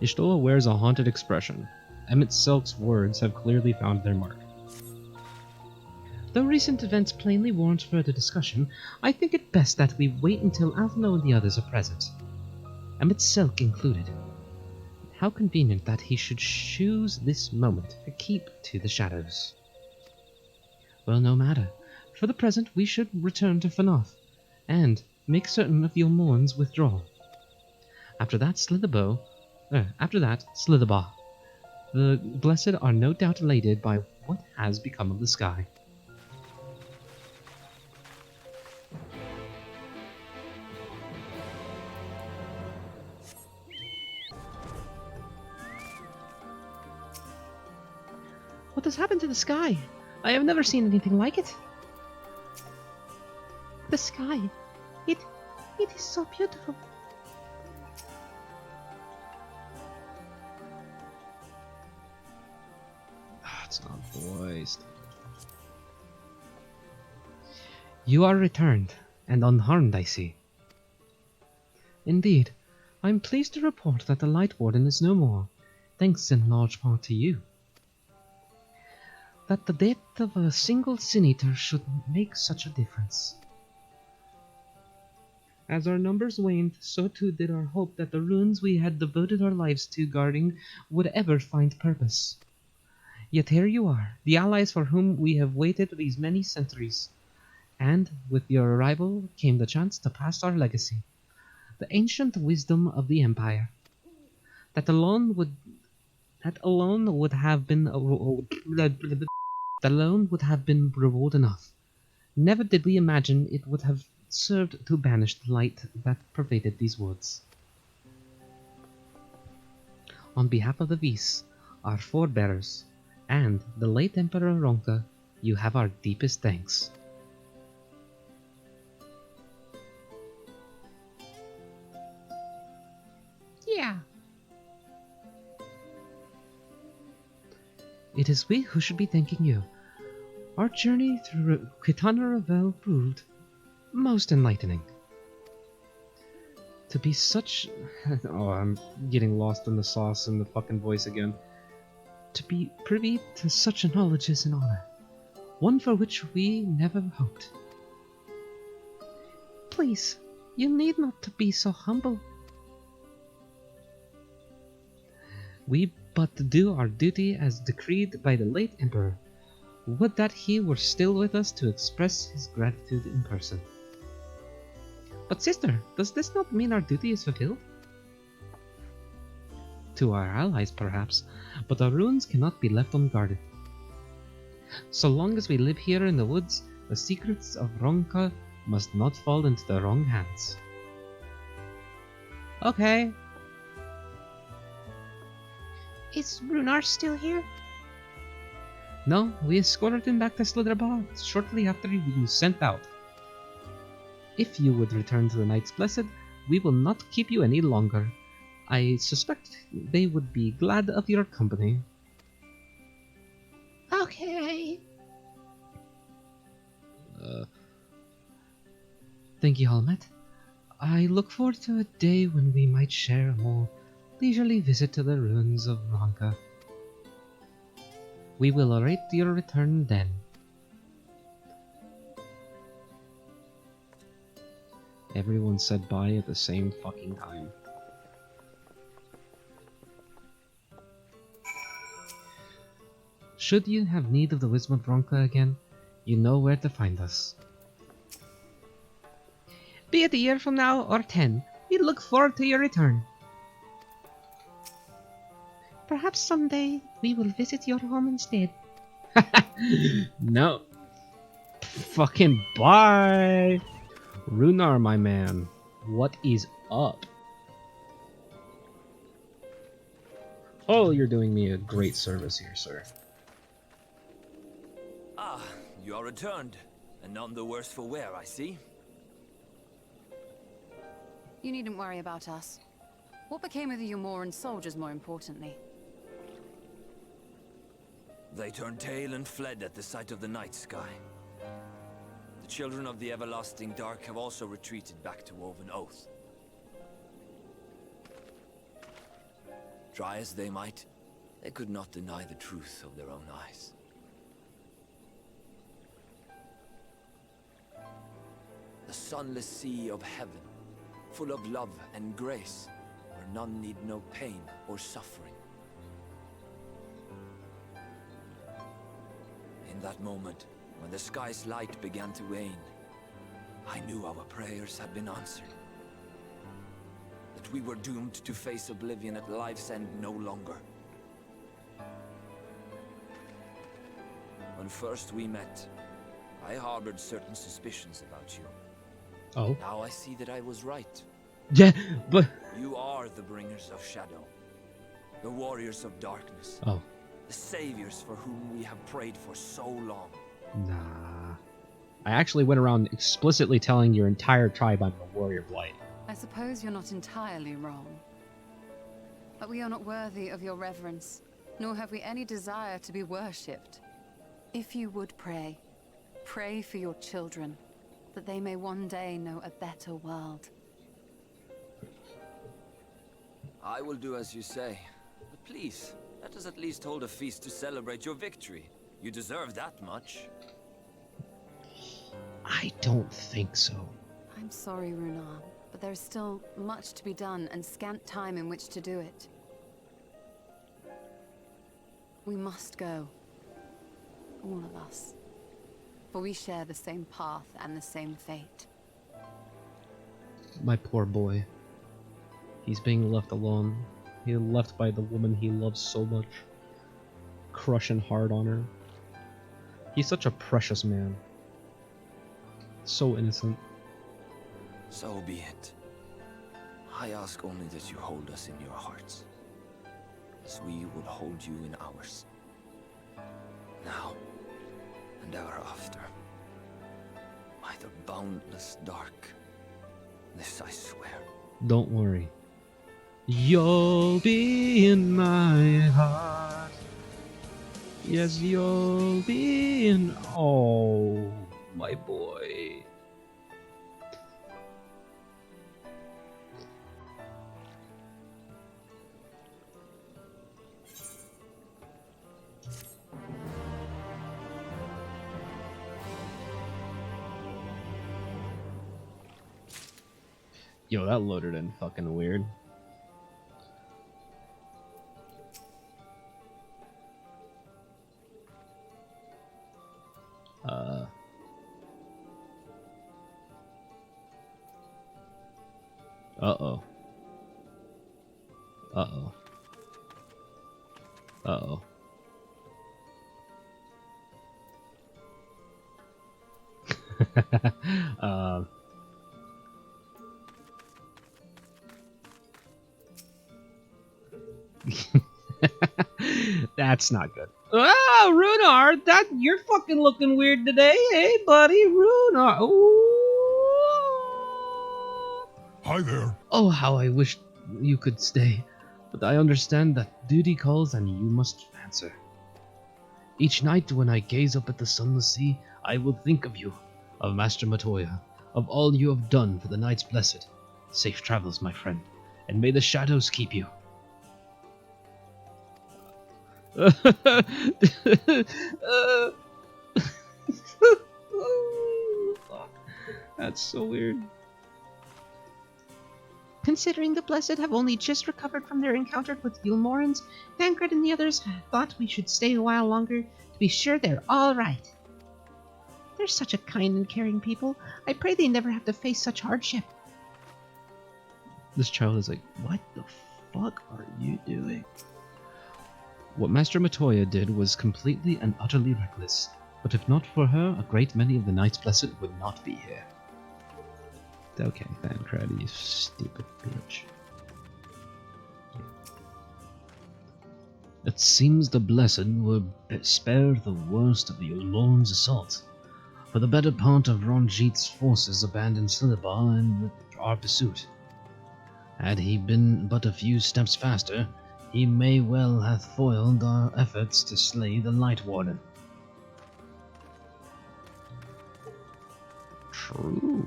Ishtola wears a haunted expression. Emmett Silk's words have clearly found their mark. Though recent events plainly warrant further discussion, I think it best that we wait until Althano and the others are present. Emmett Silk included. How convenient that he should choose this moment to keep to the shadows. Well, no matter. For the present, we should return to Fanoth, and make certain of Yulmorn's withdrawal. After that, Slitherbaugh. The blessed are no doubt elated by what has become of the sky. What has happened to the sky? I have never seen anything like it. The sky, it is so beautiful. It's not voiced. You are returned, and unharmed, I see. Indeed, I am pleased to report that the Light Warden is no more, thanks in large part to you. That the death of a single Sin Eater should make such a difference. As our numbers waned, so too did our hope that the runes we had devoted our lives to guarding would ever find purpose. Yet here you are, the allies for whom we have waited these many centuries, and with your arrival came the chance to pass our legacy, the ancient wisdom of the Empire. That alone would have been reward enough. Never did we imagine it would have served to banish the light that pervaded these woods. On behalf of the Vis, our forebears, and the late Emperor Ronka, you have our deepest thanks. Yeah. It is we who should be thanking you. Our journey through Quitana Revel proved most enlightening. To be such... Oh, I'm getting lost in the sauce and the fucking voice again. To be privy to such a knowledge is an honor, one for which we never hoped. Please, you need not to be so humble. We but do our duty as decreed by the late Emperor. Would that he were still with us to express his gratitude in person. But sister, does this not mean our duty is fulfilled? To our allies, perhaps, but our runes cannot be left unguarded. So long as we live here in the woods, the secrets of Ronka must not fall into the wrong hands. Okay. Is Runar still here? No, we escorted him back to Slitherbaugh shortly after he was sent out. If you would return to the Knights Blessed, we will not keep you any longer. I suspect they would be glad of your company. Okay. Thank you, Halmet. I look forward to a day when we might share a more leisurely visit to the ruins of Ronka. We will await your return then. Everyone said bye at the same fucking time. Should you have need of the wisdom of Ronka again, you know where to find us. Be it a year from now or 10, we look forward to your return. Perhaps someday we will visit your home instead. No. Fucking bye. Runar, my man. What is up? Oh, you're doing me a great service here, sir. Ah, you are returned, and none the worse for wear, I see. You needn't worry about us. What became of the Yulmoran soldiers, more importantly? They turned tail and fled at the sight of the night sky. The children of the everlasting dark have also retreated back to Woven Oath. Try as they might, they could not deny the truth of their own eyes. The sunless sea of heaven, full of love and grace, where none need know pain or suffering. In that moment, when the sky's light began to wane, I knew our prayers had been answered. That we were doomed to face oblivion at life's end no longer. When first we met, I harbored certain suspicions about you. Oh. Now I see that I was right. Yeah, but... You are the bringers of shadow. The warriors of darkness. Oh. The saviors for whom we have prayed for so long. Nah. I actually went around explicitly telling your entire tribe I'm a warrior blight. I suppose you're not entirely wrong. But we are not worthy of your reverence, nor have we any desire to be worshipped. If you would pray, pray for your children, that they may one day know a better world. I will do as you say. But please, let us at least hold a feast to celebrate your victory. You deserve that much. I don't think so. I'm sorry, Runar, but there's still much to be done and scant time in which to do it. We must go. All of us. For we share the same path and the same fate. My poor boy. He's being left alone. He's left by the woman he loves so much. Crushing hard on her. He's such a precious man. So innocent. So be it. I ask only that you hold us in your hearts, as we will hold you in ours. Now, and ever after. By the boundless dark. This I swear. Don't worry. You'll be in my heart. Yes, you'll be in... Oh, my boy. Yo, that loaded in fucking weird. Uh-oh. Uh-oh. Uh-oh. That's not good. Oh, Runar, you're fucking looking weird today. Hey, buddy, Runar. Ooh. Hi there. Oh, how I wish you could stay. But I understand that duty calls and you must answer. Each night when I gaze up at the sunless sea, I will think of you, of Master Matoya, of all you have done for the Knights Blessed. Safe travels, my friend, and may the shadows keep you. That's so weird. Considering the Blessed have only just recovered from their encounter with Yulmorans, Tancred and the others thought we should stay a while longer to be sure they're all right. They're such a kind and caring people. I pray they never have to face such hardship. This child is like, what the fuck are you doing? What Master Matoya did was completely and utterly reckless, but if not for her, a great many of the Knights Blessed would not be here. Okay, Thancred, you stupid bitch. It seems the Blessed were spared the worst of the Ulmoran's assault, for the better part of Ronjit's forces abandoned Silibar in our pursuit. Had he been but a few steps faster, he may well have foiled our efforts to slay the Light Warden. True.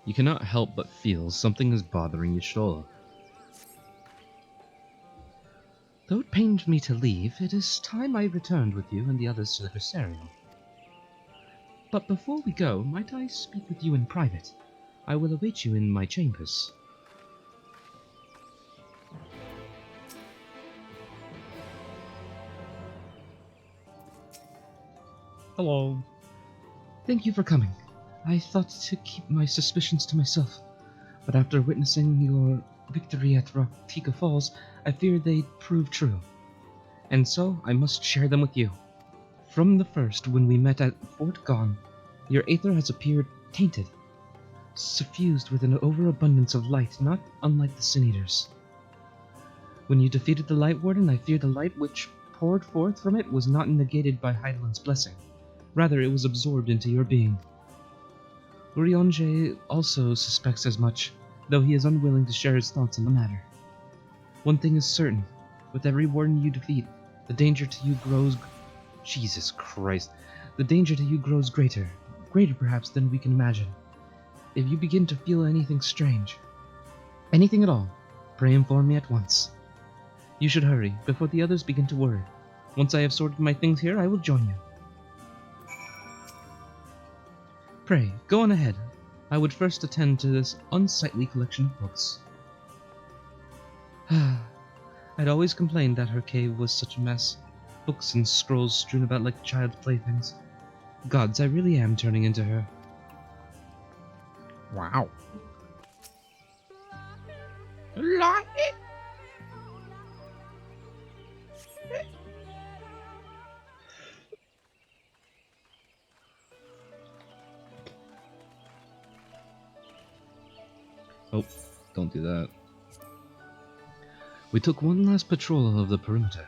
You cannot help but feel something is bothering your shoulder. Though it pained me to leave, it is time I returned with you and the others to the Crystarium. But before we go, might I speak with you in private? I will await you in my chambers. Hello. Thank you for coming. I thought to keep my suspicions to myself, but after witnessing your victory at Rak'tika Falls, I fear they'd prove true. And so, I must share them with you. From the first, when we met at Fort Gone, your aether has appeared tainted, suffused with an overabundance of light not unlike the Sin Eaters. When you defeated the Light Warden, I fear the light which poured forth from it was not negated by Heidelin's blessing. Rather, it was absorbed into your being. Urianger also suspects as much, though he is unwilling to share his thoughts on the matter. One thing is certain, with every warden you defeat, the danger to you grows... Jesus Christ. The danger to you grows greater perhaps than we can imagine. If you begin to feel anything strange, anything at all, pray inform me at once. You should hurry, before the others begin to worry. Once I have sorted my things here, I will join you. Pray, go on ahead. I would first attend to this unsightly collection of books. I'd always complained that her cave was such a mess. Books and scrolls strewn about like child's playthings. Gods, I really am turning into her. Wow. Oh, don't do that. We took one last patrol of the perimeter.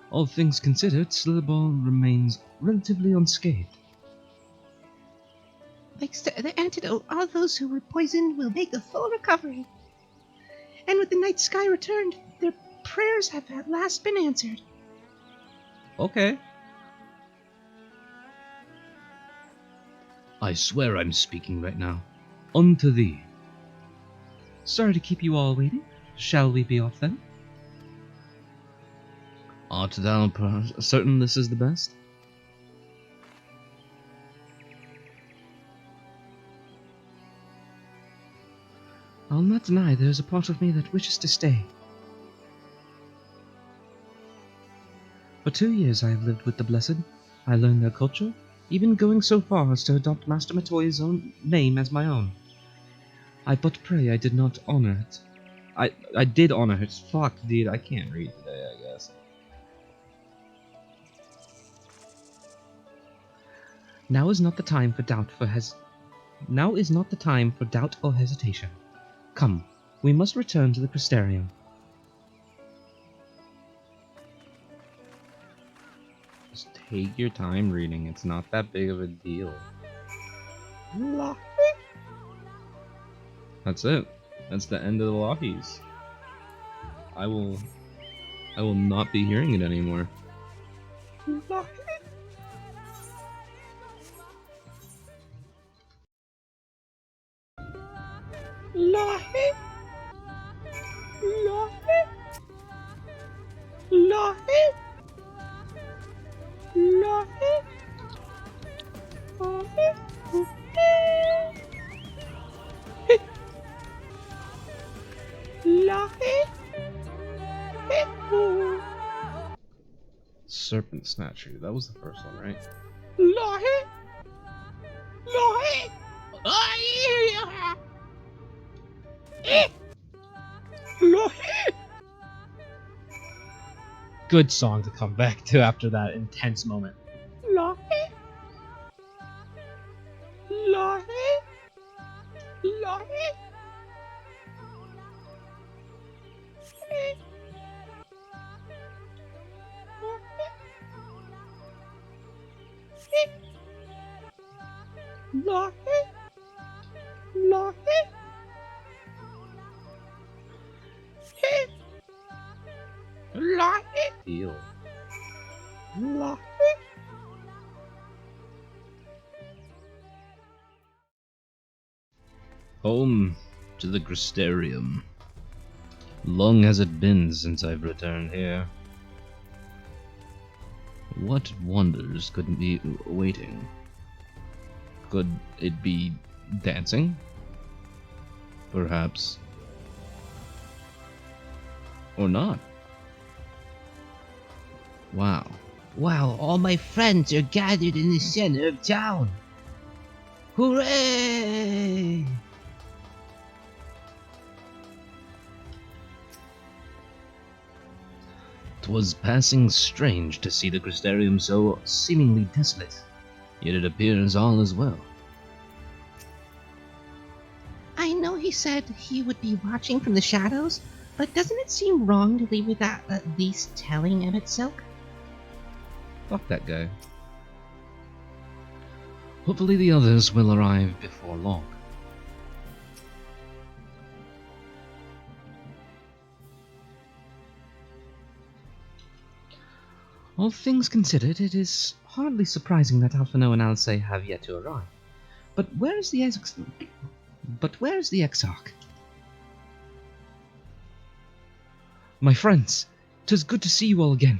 All things considered, Slitherball remains relatively unscathed. Thanks to the antidote, all those who were poisoned will make a full recovery. And with the night sky returned, their prayers have at last been answered. Okay. I swear I'm speaking right now. Unto thee. Sorry to keep you all waiting. Shall we be off then? Art thou certain this is the best? I'll not deny there's a part of me that wishes to stay. For 2 years I have lived with the Blessed. I learned their culture, even going so far as to adopt Master Matoi's own name as my own. I but pray I did not honor it. I did honor it. Fuck, dude, I can't read today, I guess. Now is not the time for doubt or hesitation. Come, we must return to the Crystarium. Just take your time reading, it's not that big of a deal. That's it. That's the end of the LaHees. I will not be hearing it anymore. LaHee! LaHee! LaHee! LaHee! Serpent Snatcher. That was the first one, right? LaHee! LaHee! LaHee! Good song to come back to after that intense moment. LaHee! LaHee! LaHee! LaHee! LaHee! LaHee! Deal. LaHee! Home to the Crystarium. Long has it been since I've returned here. What wonders could be waiting? Could it be dancing? Perhaps. Or not. Wow. Wow, all my friends are gathered in the center of town. Hooray! 'Twas passing strange to see the Crystarium so seemingly desolate, yet it appears all is well. I know he said he would be watching from the shadows, but doesn't it seem wrong to leave without at least telling Emmett Silk? Fuck that guy. Hopefully the others will arrive before long. All things considered, it is hardly surprising that Alphino and Alcei have yet to arrive. But where is the Exarch? My friends, 'tis good to see you all again.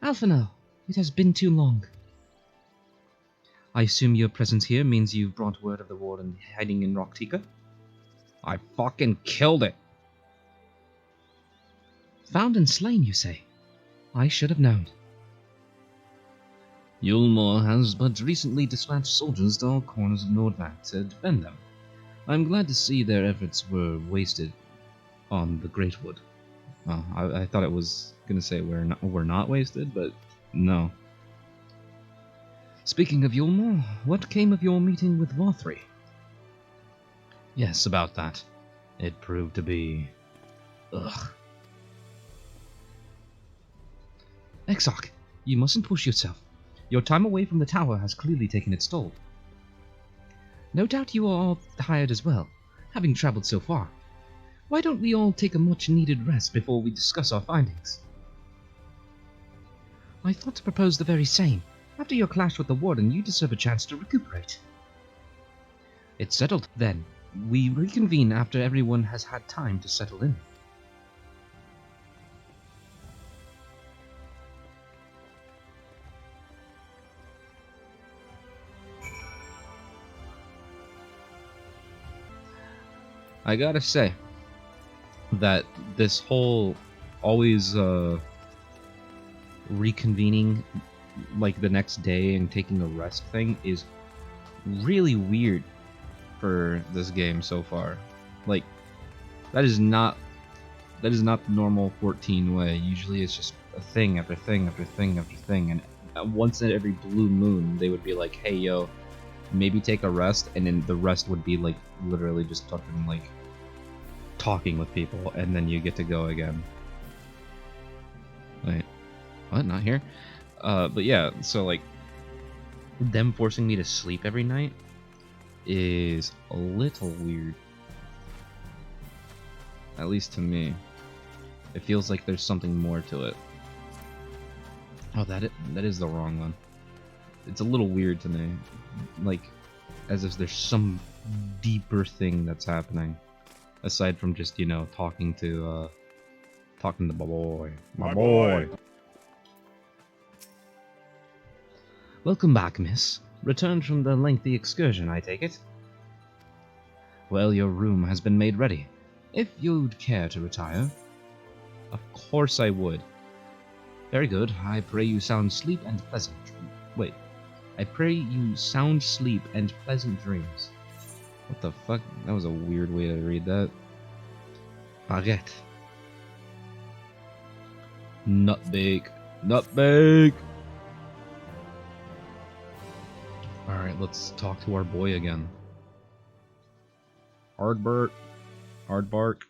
Alphino, it has been too long. I assume your presence here means you've brought word of the warden hiding in Rak'tika? I fucking killed it! Found and slain, you say? I should have known. Yulmore has but recently dispatched soldiers to all corners of Nordland to defend them. I'm glad to see their efforts were wasted on the Great Wood. Oh, I thought it was gonna say we're not wasted, but no. Speaking of Yulmore, what came of your meeting with Vothri? Yes, about that. It proved to be... ugh. Exarch, you mustn't push yourself. Your time away from the tower has clearly taken its toll. No doubt you are all tired as well, having traveled so far. Why don't we all take a much-needed rest before we discuss our findings? I thought to propose the very same. After your clash with the warden, you deserve a chance to recuperate. It's settled, then. We reconvene after everyone has had time to settle in. I gotta say that this whole always reconvening like the next day and taking a rest thing is really weird for this game so far. Like that is not the normal 14 way. Usually it's just a thing after thing after thing after thing, and once in every blue moon they would be like, hey yo, maybe take a rest, and then the rest would be like literally just talking with people, and then you get to go again. Wait, what? Not here? But yeah, so like them forcing me to sleep every night is a little weird. At least to me. It feels like there's something more to it. Oh, that is the wrong one. It's a little weird to me. Like, as if there's some deeper thing that's happening. Aside from just, you know, talking to my boy. My boy! Welcome back, miss. Returned from the lengthy excursion, I take it? Well, your room has been made ready. If you'd care to retire. Of course I would. Very good. I pray you sound sleep and pleasant... Wait. I pray you sound sleep and pleasant dreams. What the fuck? That was a weird way to read that. Baguette. Nutbake. Nutbake! Alright, let's talk to our boy again. Hardbert. Hardbark.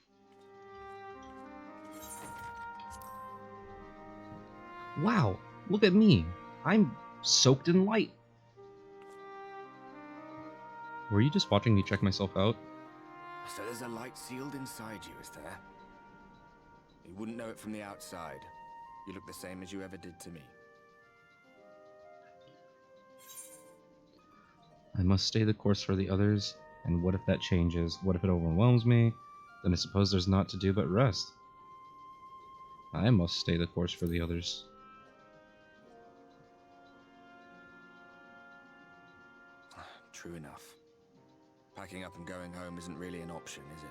Wow, look at me. I'm soaked in light. Were you just watching me check myself out? So there's a light sealed inside you, is there? You wouldn't know it from the outside. You look the same as you ever did to me. I must stay the course for the others, and what if that changes? What if it overwhelms me? Then I suppose there's naught to do but rest. I must stay the course for the others. True enough. Packing up and going home isn't really an option, is it?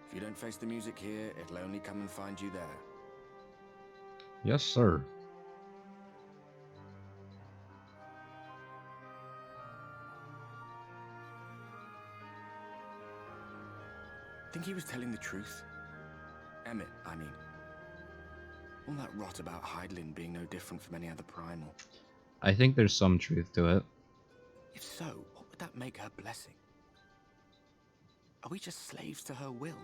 If you don't face the music here, it'll only come and find you there. Yes, sir. Think he was telling the truth? Emmett, I mean. All that rot about Hydaelyn being no different from any other primal. I think there's some truth to it. If so, what would that make her blessing? Are we just slaves to her will?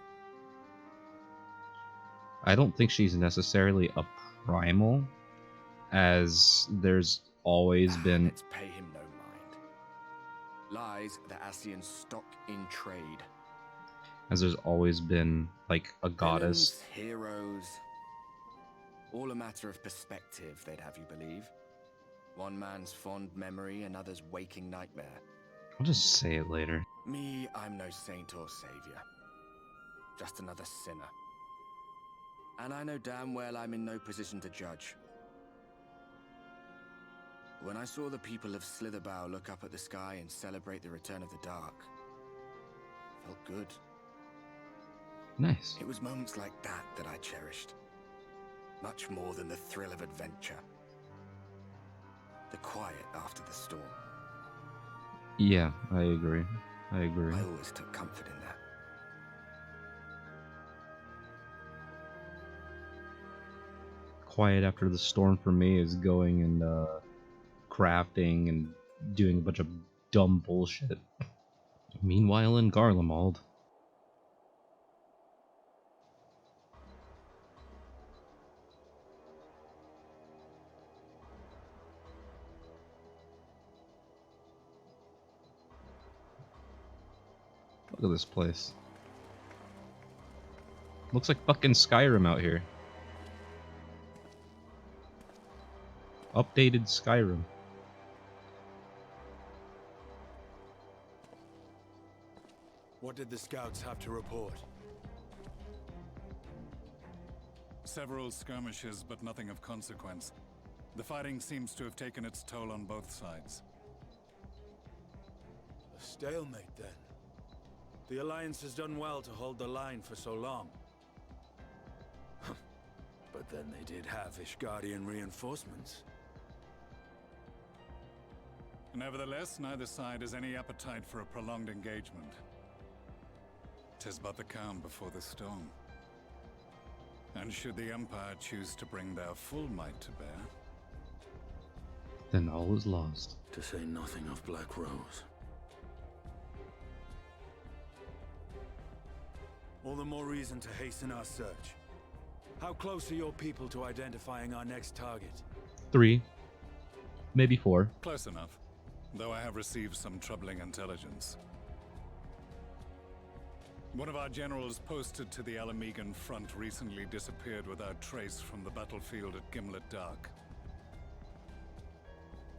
I don't think she's necessarily a primal, as there's always been... Let's pay him no mind. Lies the Ascian stock in trade. As there's always been, like, a goddess. Villains, heroes. All a matter of perspective, they'd have you believe. One man's fond memory, another's waking nightmare. I'll just say it later. Me, I'm no saint or savior. Just another sinner. And I know damn well I'm in no position to judge. When I saw the people of Slitherbow look up at the sky and celebrate the return of the dark, felt good. Nice. It was moments like that that I cherished. Much more than the thrill of adventure. The quiet after the storm. Yeah, I agree. I agree. I always took comfort in that. Quiet after the storm for me is going and crafting and doing a bunch of dumb bullshit. Meanwhile in Garlemald. Look at this place. Looks like fucking Skyrim out here. Updated Skyrim. What did the scouts have to report? Several skirmishes, but nothing of consequence. The fighting seems to have taken its toll on both sides. A stalemate, then. The Alliance has done well to hold the line for so long. But then they did have Ishgardian reinforcements. Nevertheless, neither side has any appetite for a prolonged engagement. 'Tis but the calm before the storm. And should the Empire choose to bring their full might to bear, Then all is lost. To say nothing of Black Rose. All the more reason to hasten our search. How close are your people to identifying our next target? 3. Maybe 4. close enough, though I have received some troubling intelligence. One of our generals posted to the Alamegan front recently disappeared without trace from the battlefield at Gimlet Dark.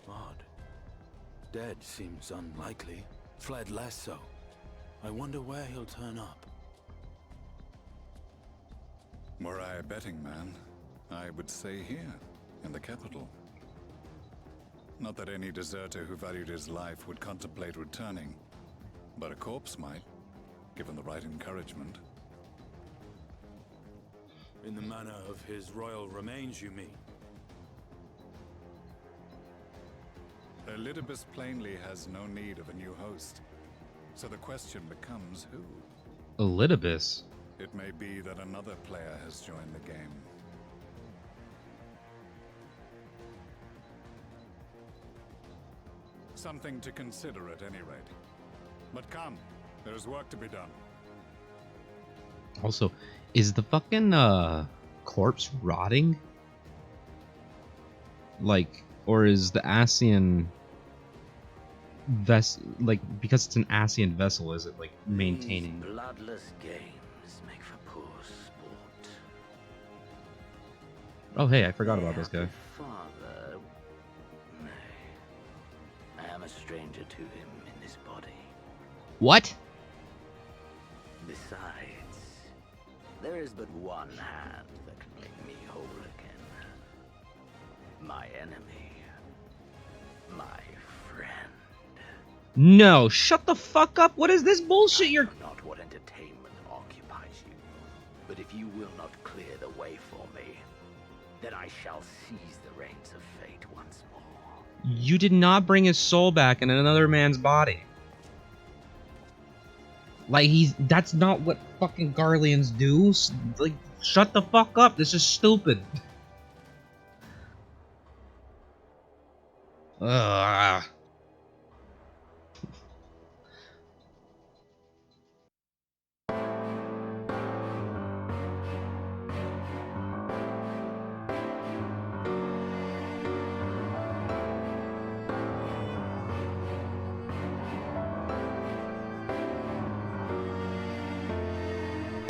Odd. Dead seems unlikely. Fled less so. I wonder where he'll turn up. Were I a betting man, I would say here, in the capital. Not that any deserter who valued his life would contemplate returning, but a corpse might, given the right encouragement. In the manner of his royal remains, you mean? Elidibus plainly has no need of a new host, so the question becomes who? Elidibus? It may be that another player has joined the game. Something to consider at any rate. But come, there's work to be done. Also, is the fucking corpse rotting? Like, or is the Ascian because it's an Ascian vessel, is it like maintaining? These bloodless games make for poor sport. Oh hey, I forgot about this guy. Father, nay, I am a stranger to him in this body. What? Besides, there is but one hand that can make me whole again. My enemy. My friend. No, shut the fuck up. What is this bullshit you're... I know not what entertainment occupies you, but if you will not clear the way for me, then I shall seize the reins of fate once more. You did not bring his soul back in another man's body. Like, that's not what fucking Garleans do. Like, shut the fuck up. This is stupid. Ugh.